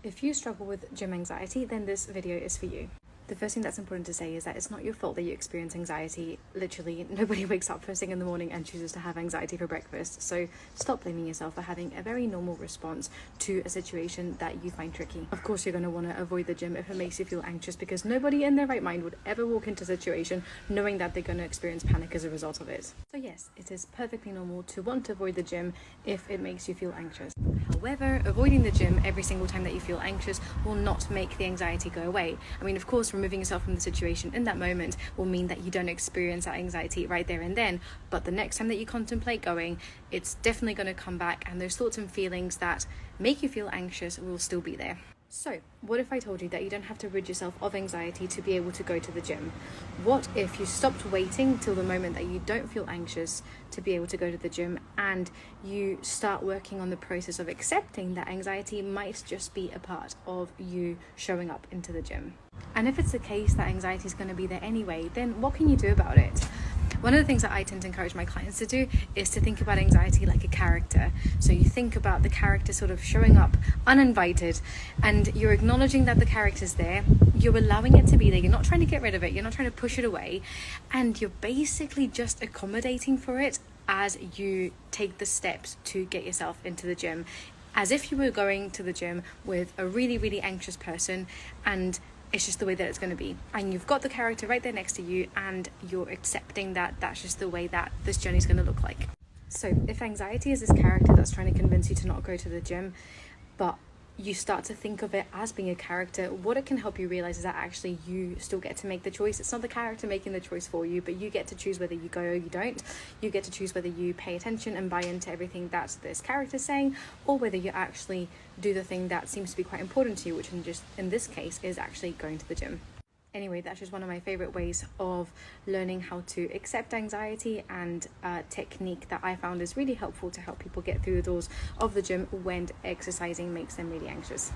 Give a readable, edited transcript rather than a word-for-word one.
If you struggle with gym anxiety, then this video is for you. The first thing that's important to say is that it's not your fault that you experience anxiety. Literally, nobody wakes up first thing in the morning and chooses to have anxiety for breakfast. So stop blaming yourself for having a very normal response to a situation that you find tricky. Of course, you're going to want to avoid the gym if it makes you feel anxious, because nobody in their right mind would ever walk into a situation knowing that they're going to experience panic as a result of it. So yes, it is perfectly normal to want to avoid the gym if it makes you feel anxious. However, avoiding the gym every single time that you feel anxious will not make the anxiety go away. I mean, of course, removing yourself from the situation in that moment will mean that you don't experience that anxiety right there and then, but the next time that you contemplate going, it's definitely going to come back, and those thoughts and feelings that make you feel anxious will still be there. So, what if I told you that you don't have to rid yourself of anxiety to be able to go to the gym? What if you stopped waiting till the moment that you don't feel anxious to be able to go to the gym, and you start working on the process of accepting that anxiety might just be a part of you showing up into the gym? And if it's the case that anxiety is going to be there anyway, then what can you do about it? One of the things that I tend to encourage my clients to do is to think about anxiety like a character. So you think about the character sort of showing up uninvited, and you're acknowledging that the character's there, you're allowing it to be there, you're not trying to get rid of it, you're not trying to push it away, and you're basically just accommodating for it as you take the steps to get yourself into the gym, as if you were going to the gym with a really, really anxious person, and it's just the way that it's going to be. And you've got the character right there next to you, and you're accepting that that's just the way that this journey is going to look like. So if anxiety is this character that's trying to convince you to not go to the gym, but you start to think of it as being a character, what it can help you realize is that actually you still get to make the choice. It's not the character making the choice for you, but you get to choose whether you go or you don't. You get to choose whether you pay attention and buy into everything that this character is saying, or whether you actually do the thing that seems to be quite important to you, which in this case is actually going to the gym. Anyway, that's just one of my favorite ways of learning how to accept anxiety, and a technique that I found is really helpful to help people get through the doors of the gym when exercising makes them really anxious.